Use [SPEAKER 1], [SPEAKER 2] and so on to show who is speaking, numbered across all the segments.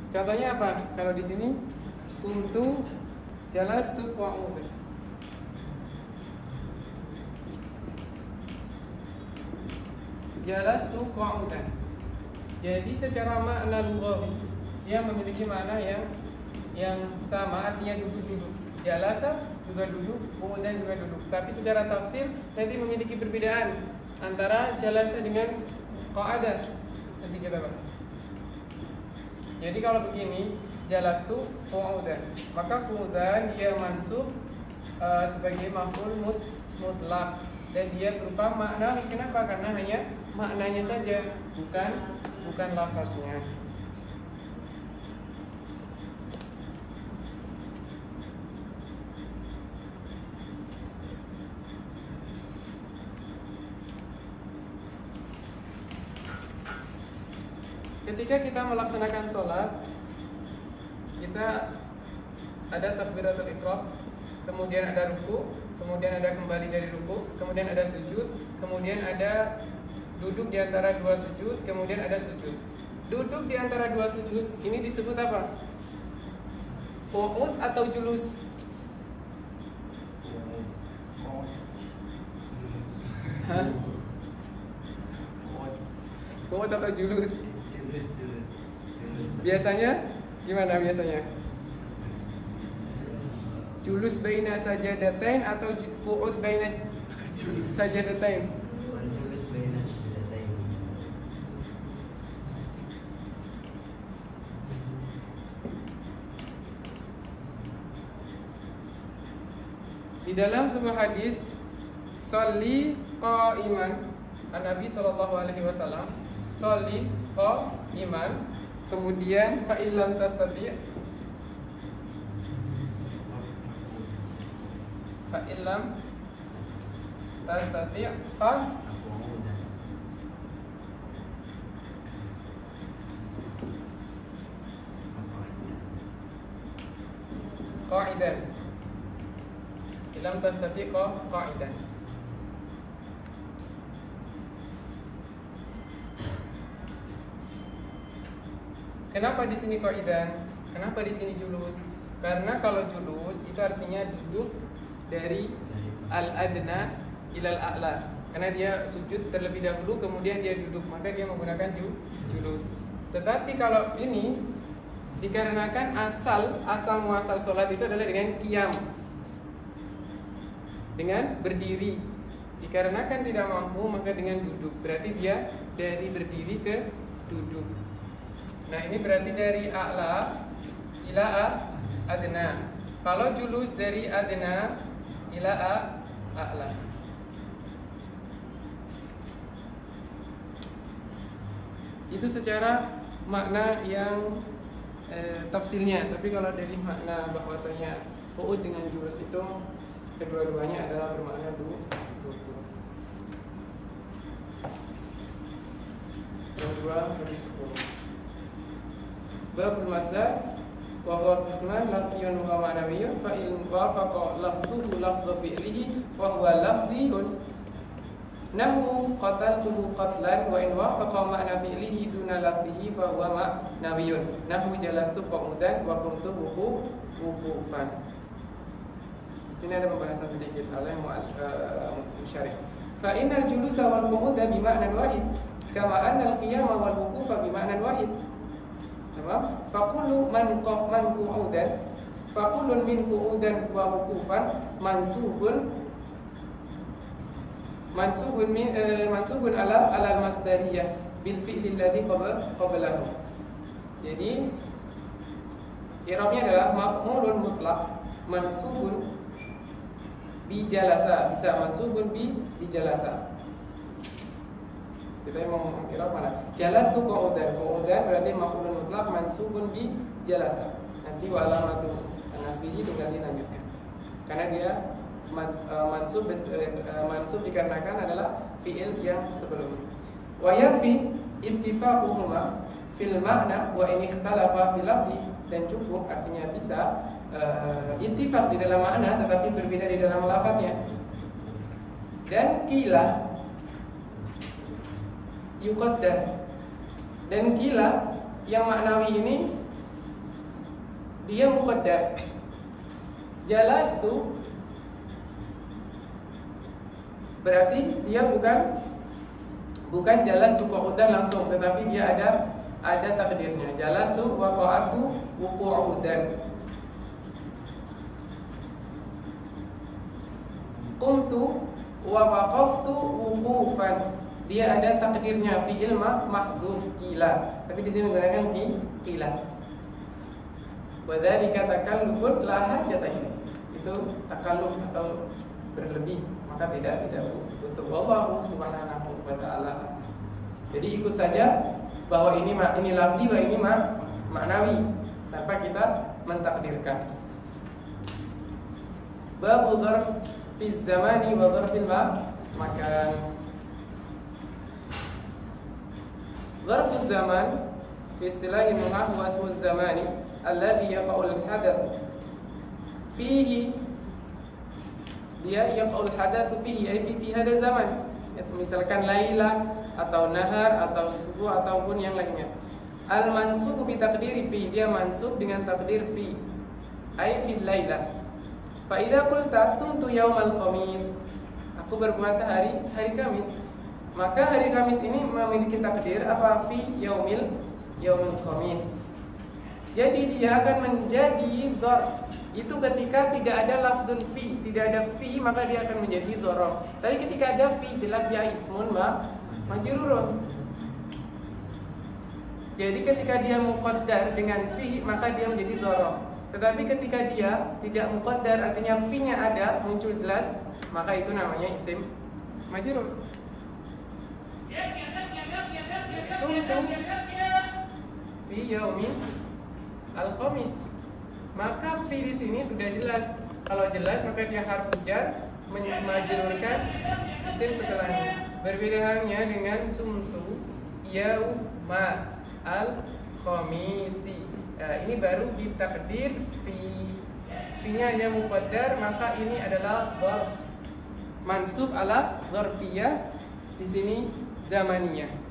[SPEAKER 1] Contohnya apa? Kalau di sini kuntu jalastu qu'udan. Jalastu qu'udan. Jadi secara makna lughawi dia memiliki makna yang sama, artinya duduk-duduk. Jalasa juga duduk, qu'udan juga duduk. Tapi secara tafsir nanti memiliki perbedaan antara jalasa dengan qa'ada. Nanti kita bahas. Jadi kalau begini, jalastu qu'udan, maka qu'udan dia mansub sebagai maf'ul mutlak dan dia berupa maknawi. Kenapa? Karena hanya maknanya saja, bukan lafaznya. Ketika kita melaksanakan sholat, kita ada takbiratul ihram, kemudian ada ruku, kemudian ada kembali dari ruku, kemudian ada sujud, kemudian ada duduk di antara dua sujud, kemudian ada sujud. Duduk di antara dua sujud ini disebut apa? Qu'ud atau julus? Hah? Qu'ud atau julus? Biasanya gimana biasanya? Julus baina sajadatain atau qu'ud baina sajadatain?
[SPEAKER 2] Julus baina sajadatain.
[SPEAKER 1] Di dalam sebuah hadis, sholli qa'iman, Nabi sallallahu alaihi wasallam, sholli qa'iman, kemudian fa illam tastati' fa illam tastati' fa qa'idan, illam tastati' qa'idan. Kenapa di sini qa'idan? Kenapa di sini julus? Karena kalau julus itu artinya duduk dari al-adna ilal a'la. Karena dia sujud terlebih dahulu kemudian dia duduk, maka dia menggunakan julus. Tetapi kalau ini dikarenakan asal muasal sholat itu adalah dengan qiyam, dengan berdiri. Dikarenakan tidak mampu maka dengan duduk. Berarti dia dari berdiri ke duduk. Nah ini berarti dari a'la ila adna. Kalau julus dari adna ila a'la. Itu secara makna yang tafsirnya. Tapi kalau dari makna bahwasanya qu'ud dengan julus itu kedua-duanya adalah bermakna duduk. Yang dua lebih 10. Babul masdar wa huwa qisman lafziyun wa ma'nawiyyun fa in wafaqa lafzuhu lafdhu fi'lihi fa huwa lafziyun nahu qataltuhu qatlan wa in wafaqa ma'na fi'lihi duna lafzihi fa huwa ma'nawiyyun nahu jalastu qu'udan wa qumtu wuqufan. Di sini ada pembahasan sedikit oleh musyarih. Fa innal julusa wal qu'uda bi ma'nan wahid kama anna al-qiyama wal wuqufa bi ma'nan wahid. Faqulu man qu'udan, faqulun min qu'udan wa wuqufan mansubun ala al-masdariyah bil fi'li alladhi qablahu. Jadi i'rabnya adalah maf'ulun mutlaq mansubun bi jalasa, bisa mansubun bi jalasa. Kita mau mengkira mana? Jalas tu qu'udan. Qu'udan berarti maf'ulun mutlaq mansubun bi jalasa. Nanti wa alamatu nasbihi tinggal dilanjutkan. Karena dia mansub dikarenakan adalah fi'il yang sebelumnya. Wa yakfi ittifaquhuma fil ma'na wa in ikhtalafa fil lafzi, dan cukup artinya bisa ittifaq di dalam makna tetapi berbeda di dalam lafadznya. Dan qila yuqaddar, dan qila yang maknawi ini dia muqaddar. Jalastu berarti dia bukan jalastu qu'udan langsung, tetapi dia ada takdirnya. Jalastu wa qa'atu wuqu'udan. Qumtu wa waqaftu wuqufan. Dia ada takdirnya, fi'il mahdhuf qila. Tapi di sini menggunakan qila. Wa dzalika takallufun la hajata ilaih. Itu takalluf atau berlebih, maka tidak butuh. Wallahu subhanahu wa ta'ala. Jadi ikut saja bahwa ini lafzi, bahwa ini maknawi, tanpa kita mentakdirkan. Babu dzarf fi zamani wa dzarfil makan. Dzarfuz zaman fi istilahi muhah wa ismuz zamani alladhi yaqa'ul hadath fihi. Dia yaqa'ul hadath fihi ay fi hada zaman. Misalkan laila atau nahar atau subuh ataupun yang lainnya. Al mansubu bi taqdiri fi, dia mansub dengan takdir fi, ay fil laila. Fa idza qulta sumtu yaumal khamis, aku berpuasa hari Kamis, maka hari Kamis ini memiliki takdir apa? Fi yaumil khamis. Jadi dia akan menjadi dzarf. Itu ketika tidak ada lafdzul fi, tidak ada fi, maka dia akan menjadi dzaraf. Tapi ketika ada fi, jelas dia ismun majrurun. Jadi ketika dia muqaddar dengan fi, maka dia menjadi dzaraf. Tetapi ketika dia tidak muqaddar, artinya fi-nya ada, muncul jelas, maka itu namanya isim majrur. Sumtu fi yaumil al-khamis. Maka fi di sini sudah jelas. Kalau jelas maka dia harfu jar majrurkan isim setelahnya. Berbeda halnya dengan sumtu yauma al-khamisi. Ini baru ditakdir fi-nya hanya muqaddar, maka ini adalah dzarf mansub ala dzarfiyah, di sini zamaniyah.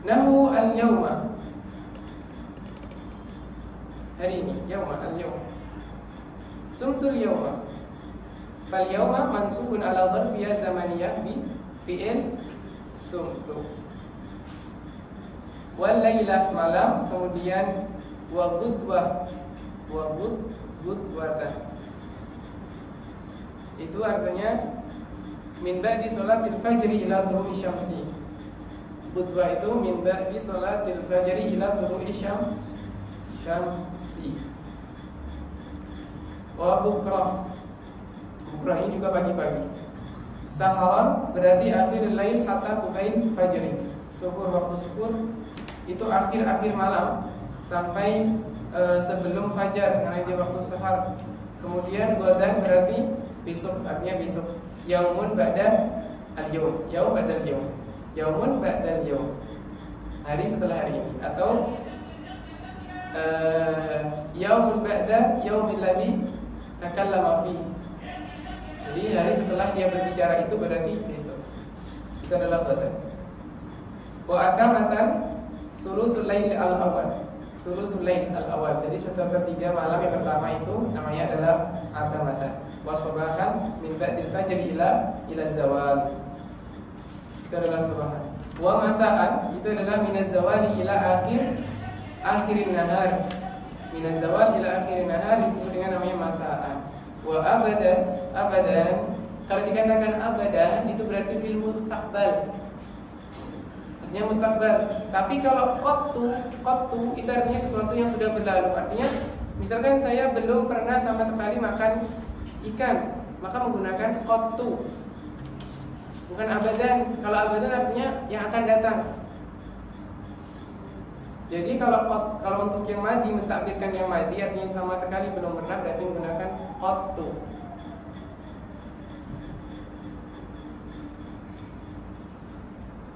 [SPEAKER 1] Nahu al-yawma, hari ini, yawma al-yawm. Sumtul yawma. Fal yawma mansubun ala dzarfiyah zamaniyah bi fi'il sumtu. Wal lailah malam, kemudian wa ghudwah, ghudwata. Itu artinya min ba'di sholatil fajri ila dhuru'i syamsi. Khutbah itu min ba'di sholatil fajri ila dhuru'i syamsi. Wa bukrah, bukrah ini juga pagi-pagi. Saharan berarti akhir lail hatta bukain fajri. Suhur, waktu suhur itu akhir-akhir malam sampai sebelum fajar, karena dia waktu sahar. Kemudian godan berarti besok, artinya besok. Yaumun ba'da al-yaum, yaum ba'da al-yaum. Yaumun ba'dal yaum, hari setelah hari ini. Atau yaumun ba'da yaumil ladzi takallama fi. Jadi hari setelah dia berbicara itu berarti besok. Itu adalah badan. Wa atamatan sulusul lail al-awwal. Sulusul lail al-awwal. Jadi sepertiga malam yang pertama itu namanya adalah atamatan. Wa sabahan min ba'dil fajri ila zawal. Itu adalah subahan. Wa masaan itu adalah minaz zawali ila akhirin nahar. Minaz zawal ila akhirin nahar disebut dengan namanya masaan. Wa abadan, kalau dikatakan abadan itu berarti fil mustaqbal, artinya mustaqbal. Tapi kalau qattu itu artinya sesuatu yang sudah berlalu. Artinya misalkan saya belum pernah sama sekali makan ikan, maka menggunakan qattu, bukan abadan. Kalau abadan artinya yang akan datang. Jadi kalau untuk yang madi, mentakbirkan yang madi artinya sama sekali belum pernah, berarti menggunakan qattu.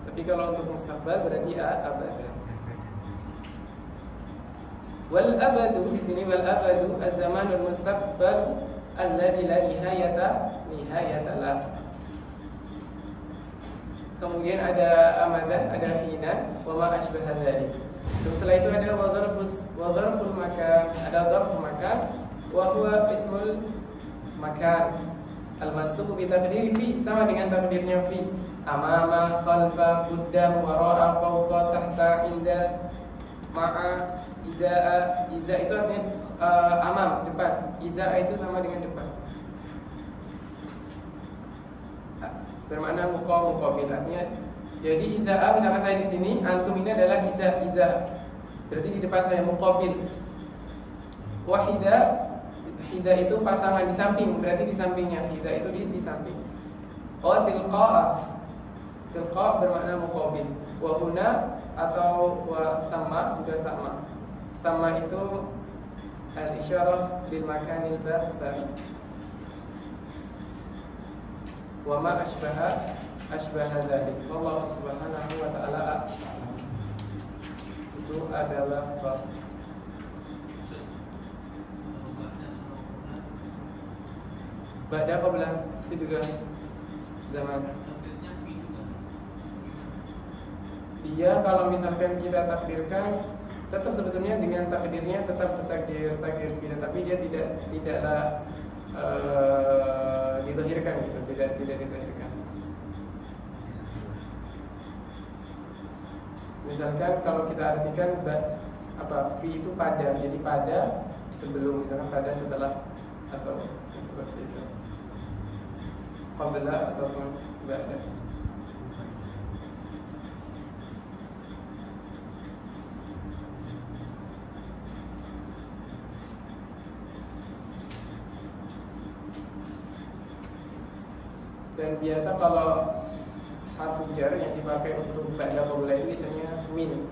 [SPEAKER 1] Tapi kalau untuk mustaqbal berarti abadan. Wal abadu di sini, wal abadu az-zamanul mustaqbal alladzi la nihayata lah. kemudian ada amadan, ada hinan, wa ma asbaha dzalik. Dan setelah itu ada wa dzarful makan, ada dzarful makan wa huwa ismul makan al-mansubu bi taqdiri fi, sama dengan takdirnya fi. Amama, khalfa, qaddam, wara'a, fawqa, tahta, inda, ma'a, izaa. Iza itu artinya amam, depan. Izaa itu sama dengan depan. Bermakna muqabil, artinya jadi izaa, misalkan saya di sini, antum ini adalah iza. Berarti di depan saya, muqabil. Wahida, hida itu pasangan di samping, berarti di sampingnya. Hida itu di samping. Oh, tilqa bermakna muqabil. Wa huna atau wa sama juga sama. Sama itu al-isyarah bil makanil bari. Wa ma asbaha dzalik. Wallahu subhanahu wa ta'ala itu adalah bab. Ba'da qabla itu juga zaman. Iya, kalau misalkan kita takdirkan, tetap sebetulnya dengan takdirnya tetap takdir kita, tapi dia tidaklah ditahirkan gitu, tidak ditahirkan. Misalkan kalau kita artikan fi itu pada, jadi pada sebelum, misalkan pada setelah atau seperti itu. Qabla ataupun ba'da. Dan biasa kalau harfu jar yang dipakai untuk ba'da qabla ini biasanya min.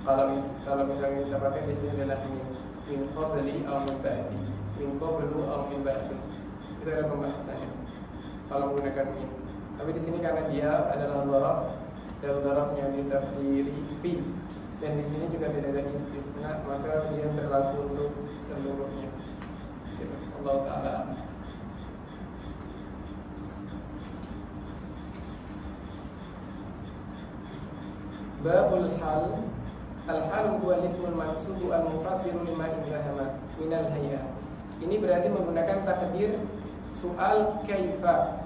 [SPEAKER 1] Kalau misalnya kita pakai biasanya adalah min qabli aw min ba'di, min qablu aw min ba'di. Itu ada pembahasannya kalau menggunakan min. Tapi di sini karena dia adalah dzaraf dan dzarafnya ditaqdiri fi, dan di sini juga tidak ada istisna, maka dia berlaku untuk seluruhnya. Gitu. Allah taala. Babul hal. Al-hal huwa ismul mansubu al-mufassiru lima indahama minal hayya. Ini berarti menggunakan takdir soal kaifa.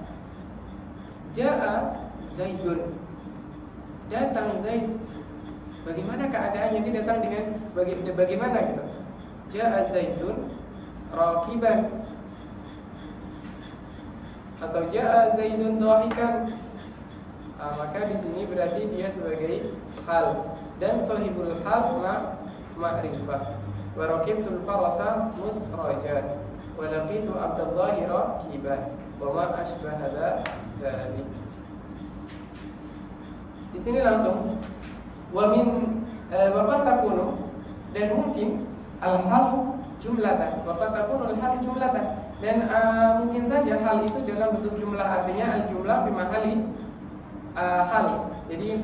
[SPEAKER 1] Ja'a Zaidun. Datang Zaid. Bagaimana keadaannya? Dia datang dengan bagaimana gitu. Ja'a Zaidun raqiban. Atau ja'a Zaidun dhahikan. Maka di sini berarti dia sebagai hal, dan sahibul hal ma'rifah. Wa raqibtul farasa musrajan wa laqitu Abdullah raqiban wa ma asbaha dzalik. Di sini langsung wa qad takunu, dan mungkin al-hal jumlatan, wa qad takunu al-hal jumlatan, dan mungkin saja hal itu dalam bentuk jumlah, artinya al-jumlah fi mahalli hal. Jadi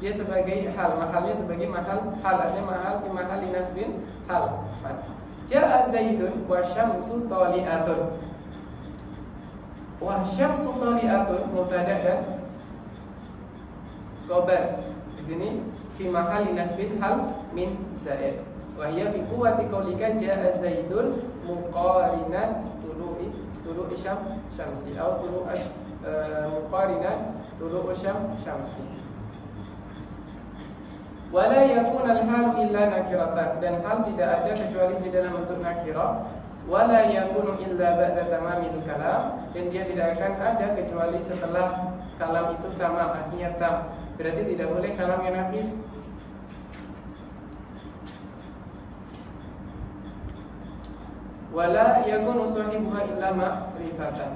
[SPEAKER 1] dia sebagai hal, mahalnya sebagai mahal, hal artinya mahal fi mahalli nasbin hal. Ja'a Zaidun wa syamsu tali'atun. Wa syamsu tali'atun mubtada dan khabar. Di sini fi mahalli nasbin hal min zaid. Wa hiya fi quwwati qaulika ja'a Zaidun muqarinan tulu'i syamsi atau muqarinan tulu'u syamsi. Wala yakun al-hal illa nakiratan, dan hal tidak ada kecuali di dalam bentuk nakirah. Wala yakunu illa ba'da tamamil kalam, dan dia tidak akan ada kecuali setelah kalam itu tamam, artinya tam. Berarti tidak boleh kalam yang naqis. Wala yakunu sahibuha illa ma'rifatan,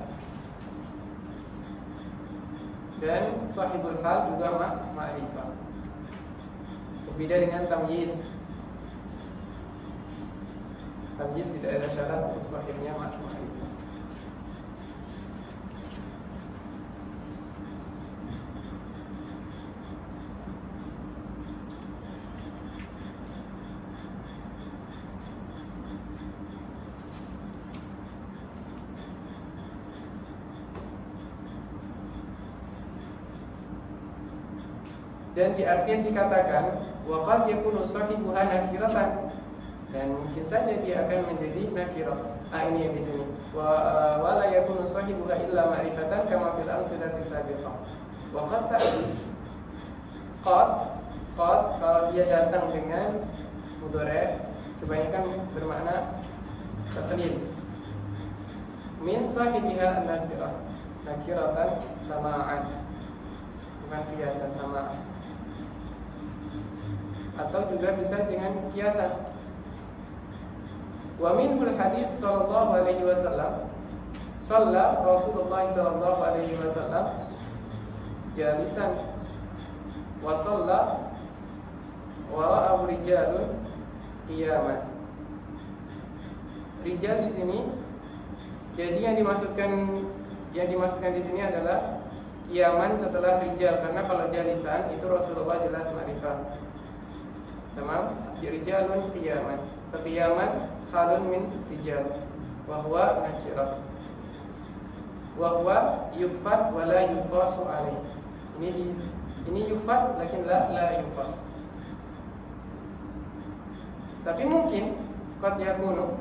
[SPEAKER 1] dan sahibul hal juga ma'rifah. Berbeda dengan tamyiz. Tamyiz tidak ada syarat untuk sahibnya ma'rifah. Dan di akhir dikatakan wa qad yakunu sahibuha nakiratan, dan mungkin saja dia akan menjadi nakirah. Ini yang di sini. Wa la yakunu sahibuha illa ma'rifatan kama fil amsilati sabiqah. Wa qad ta'ti qad kalau dia datang dengan mudhari' kebanyakan bermakna taqlil. Min sahibiha nakirah, nakiratan sama'an, bukan kiasan sama. Atau juga bisa dengan kiasan. Wa minhul hadis sallallahu alaihi wasallam, shalla Rasulullah sallallahu alaihi wasallam jalisan wa shalla wara'ahu rijalun qiyaman. Rijal di sini, jadi yang dimaksudkan di sini adalah qiyaman setelah rijal, karena kalau jalisan itu Rasulullah jelas ma'rifah. Tamam, rijalun qiyaman. Qiyaman halun min rijal wa huwa nakirah. Wa huwa yufad wa la yuqasu alaih. Ini yufad lakin la yuqas. Tapi mungkin qad yakunu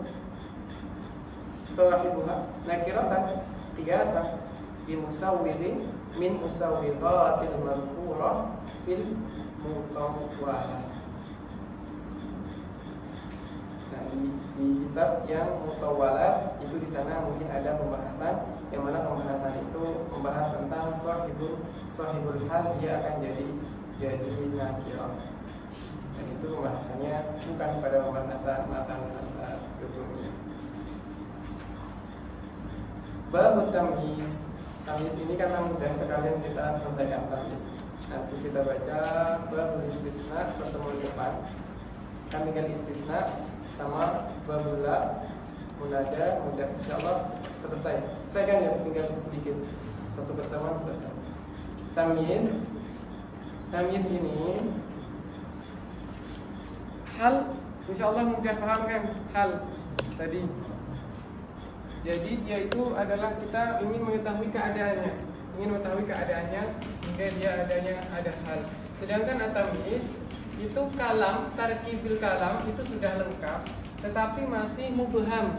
[SPEAKER 1] sahibuha nakiratan qiyasan bi musawwirin min musawwiratil madhkurah fil mutawwalah. Di kitab yang mutawwalat itu di sana mungkin ada pembahasan yang mana pembahasan itu membahas tentang sahibul hal, dia akan jadi nakirah. Dan itu pembahasannya bukan pada pembahasan matan al-Jubrumi. Bab tamyiz. Tamyiz ini karena mudah sekalian kita selesaikan tamyiz. Nanti kita baca bab istisna pertemuan depan. Kan tinggal istisna sama babula munada mudah, insyaallah selesaikan ya, tinggal sedikit satu pertemuan selesai. Tamyiz ini hal, insyaallah mudah paham kan hal tadi. Jadi dia itu adalah kita ingin mengetahui keadaannya sehingga dia ada hal. Sedangkan at-tamyiz itu kalam, tarkibil kalam itu sudah lengkap, tetapi masih mubham.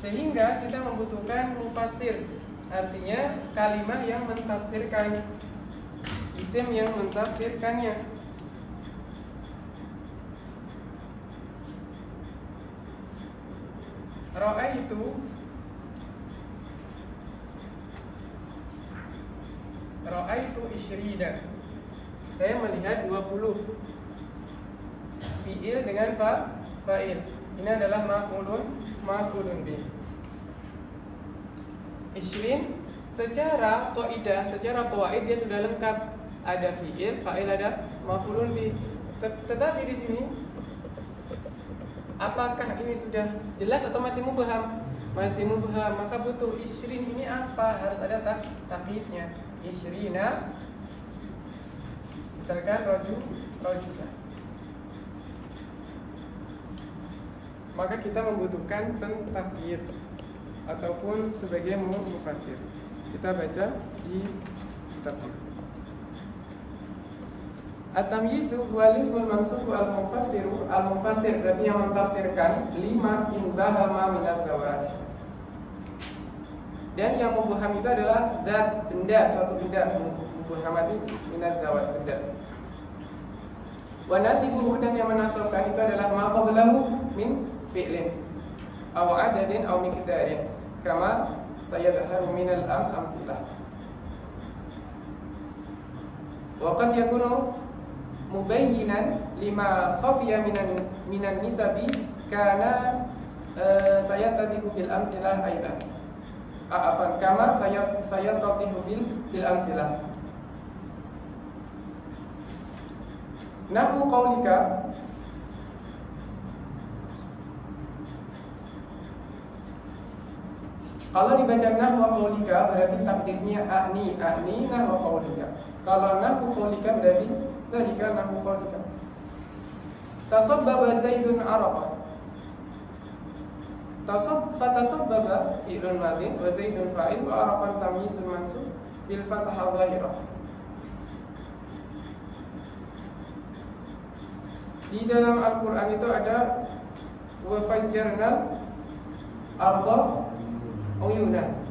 [SPEAKER 1] Sehingga kita membutuhkan mufassir, artinya kalimah yang mentafsirkan, isim yang mentafsirkannya. Ra'aitu isyrida. Saya melihat 20. Fi'il dengan fa'il. Ini adalah maf'ulun bih. Isyrin secara qaidah, secara qawaid dia sudah lengkap. Ada fi'il, fa'il, ada maf'ulun bih. Tetapi di sini apakah ini sudah jelas atau masih mubham? Masih mubham, maka butuh isyrin ini apa? Harus ada takyidnya. Isyrina, misalkan rojulah. Maka kita membutuhkan takyid ataupun sebagai mufassir. Kita baca di kitab ini. At-tamyizu huwa ismul mansub al-mufassiru. Al-mufassir berarti yang mentafsirkan lima indahama minat zawat. Dan yang mubham itu adalah zat, benda, suatu benda. Mubhamati minat zawat, benda. Wa nasibuhu, dan yang menasabkan itu adalah ma qablahu min fi'lin aw adadin aw miqdarin kama sayadharu minal amsilah. Wa qad yakunu mubayyinan lima khafiya minan nisabi kana sayatadihu bil amsilah aidan. Afan kama sayatadihu bil amsilah. Nahu qaulika, kalau dibaca nahwa qaulika berarti takdirnya a'ni nahwa qaulika. Kalau nahwu qaulika berarti dzalika nahwu qaulika. Tasabbaba Zaidun arafa. Fatasabbaba fi'lun madin wa Zaidun fa'il wa arafan tamyizun mansub bil fathah dhahirah. Di dalam Al-Quran itu ada wa fajjarnal arda uyuna.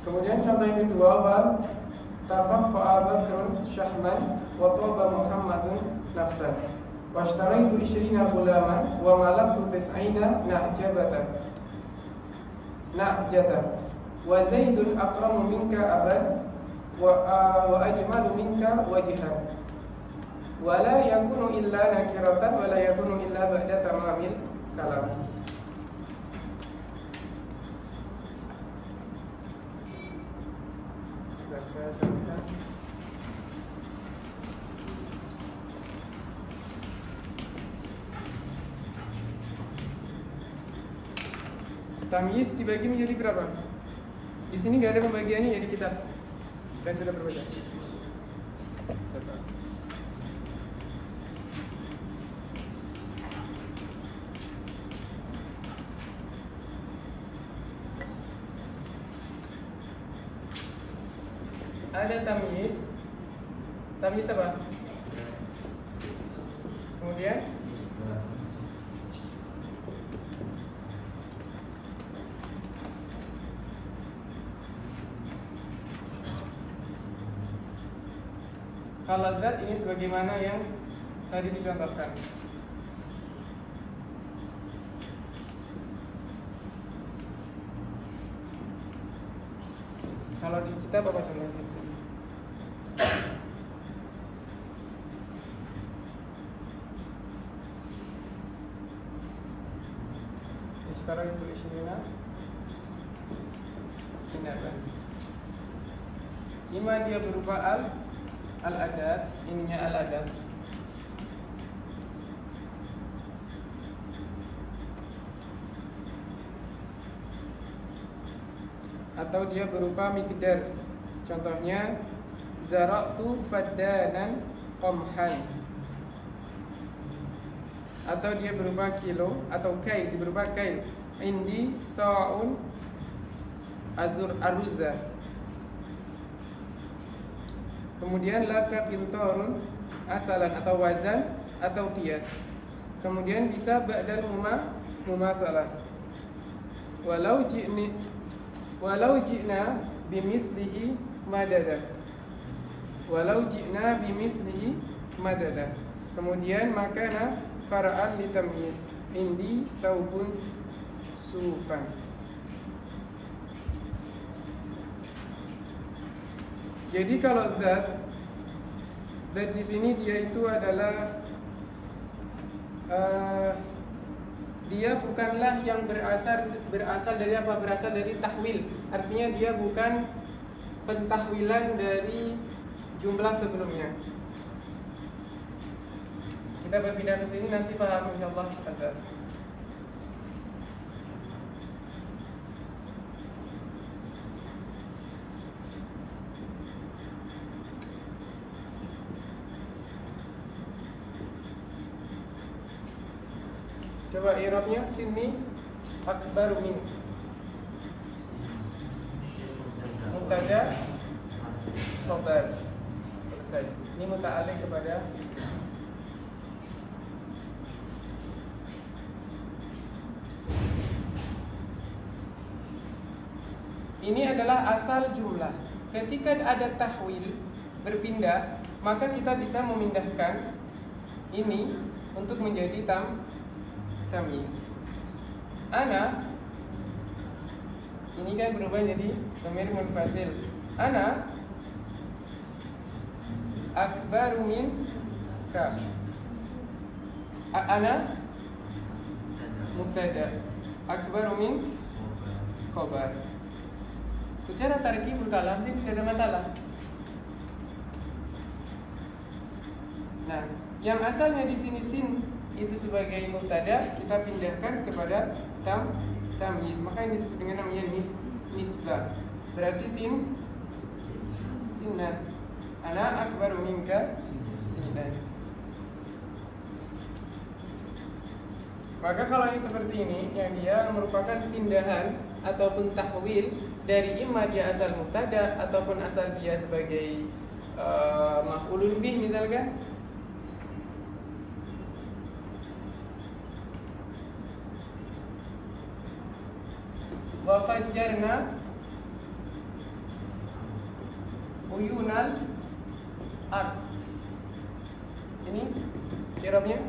[SPEAKER 1] Kemudian contoh yang kedua, wal tafaqqa Bakrun syahman wa taba Muhammadun nafsan washtaraitu 20 ghulaman wa malaktu 90 na'jatan wa Zaidun akramu minka aban wa ajmalu minka wajhan wa la yakunu illa nakiratan wa la yakunu illa ba'da tamamil kalam. Tamyiz dibagi menjadi berapa? Di sini nggak ada pembagiannya ya di kitab. Saya sudah berbaca. Ada tamyiz. Tamyiz apa? Kemudian kalau zat ini sebagaimana yang tadi dicontohkan. Kalau di kitab apa contohnya di sini? Istara itu isinya tindakan. Ima dia berupa al-adat, ininya al-adat. Atau dia berupa miqdar. Contohnya zara'tu faddanan qamhan. Atau dia berupa kilo atau kail, dia berupa kail. Indi sa'un aruzah. Kemudian laka qintarun asalan atau wazan atau qiyas. Kemudian bisa ba'dal mumasalah. Walau ji'na bimislihi madada. Walau ji'na bimislihi madada. Kemudian makana fara'an litamyiz. Indi saubun sufan. Jadi kalau zat di sini dia itu adalah dia bukanlah yang berasal dari apa? Berasal dari tahwil. Artinya dia bukan pentahwilan dari jumlah sebelumnya. Kita berpindah ke sini nanti paham insyaallah azab. Coba i'rabnya sini akbaru min. Mubtada khabar. Selesai. Ini muta'alliq kepada ini adalah asal jumlah. Ketika ada tahwil berpindah, maka kita bisa memindahkan ini untuk menjadi tamyiz. Ana ini kan berubah jadi dhamir munfasil. Ana akbaru min ka. Ana mubtada, akbaru min khabar. Secara tarkibul kalam ini tidak ada masalah. Nah, yang asalnya di sini sin itu sebagai mubtada, kita pindahkan kepada tamyiz, maka ini disebut dengan namanya nisbah. Berarti sinan. Ana akbar minka sinan. Maka kalau ini seperti ini, yang dia merupakan pindahan ataupun tahwil dari imma dia asal mubtada ataupun asal dia sebagai maf'ulun bih misalkan. Wa fajjarna uyunal ard. Ini i'rabnya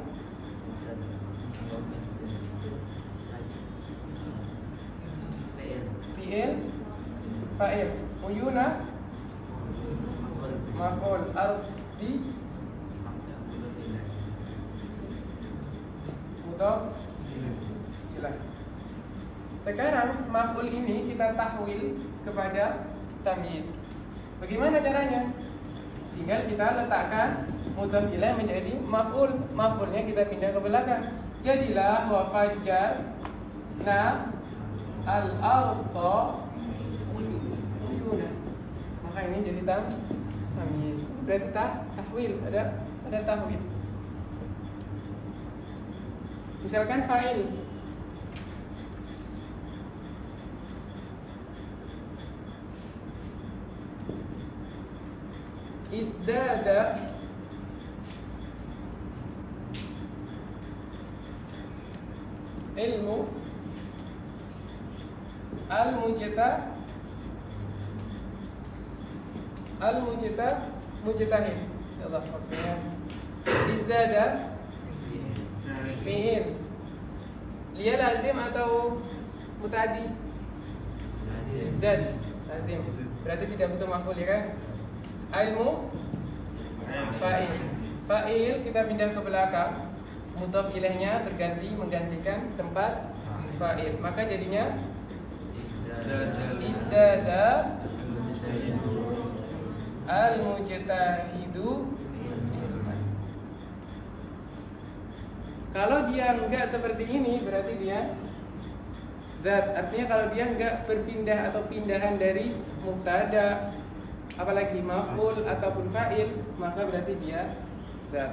[SPEAKER 1] fi'il fa'il, uyuna maf'ul, ardi mudhaf ilaih. Sekarang maf'ul ini kita tahwil kepada tamyiz. Bagaimana caranya? Tinggal kita letakkan mudhaf ilaih menjadi maf'ul. Maf'ulnya kita pindah ke belakang. Jadilah wa fajjarna al-ardha uyuna. Maka ini jadi tamyiz. Berarti tahwil, ada tahwil. Misalkan fa'il, izdada ilmu mujtahid. Ya Allah, waktunya. Izdada fi'il. Dia lazim atau muta'addi? Izdad lazim. Berarti tidak butuh maf'ul ya kan? Ilmu fa'il. Fa'il kita pindah ke belakang. Mudhaf ilaihnya menggantikan tempat fa'il. Maka jadinya izdada al-mujtahidu. Kalau dia enggak seperti ini berarti dia dzat. Artinya kalau dia enggak berpindah atau pindahan dari mubtada apalagi maf'ul ataupun fa'il, maka berarti dia dzat.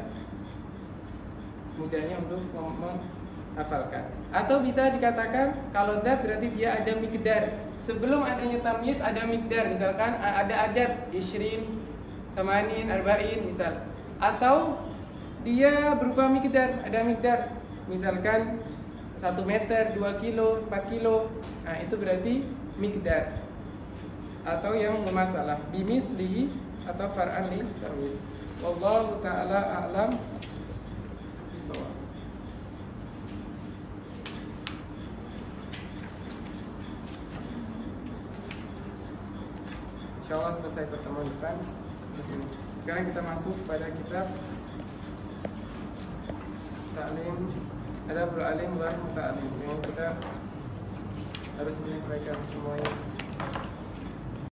[SPEAKER 1] Mudahnya untuk menghafalkan. Atau bisa dikatakan kalau dzat berarti dia ada miqdar. Sebelum adanya tamyiz ada miqdar, misalkan ada adat isyrin, samanin, arba'in misal. Atau dia berupa miqdar, ada miqdar. Misalkan 1 meter, 2 kilo, 4 kilo. Nah, itu berarti miqdar. Atau yang bermasalah bimislihi atau far'an li tamyiz. Wallahu ta'ala a'lam bisawab. Insyaallah selesai pertemuan depan. Sekarang kita masuk pada kitab Ta'lim Adabul Alim wa Muta'alim yang kita harus menyesuaikan semuanya.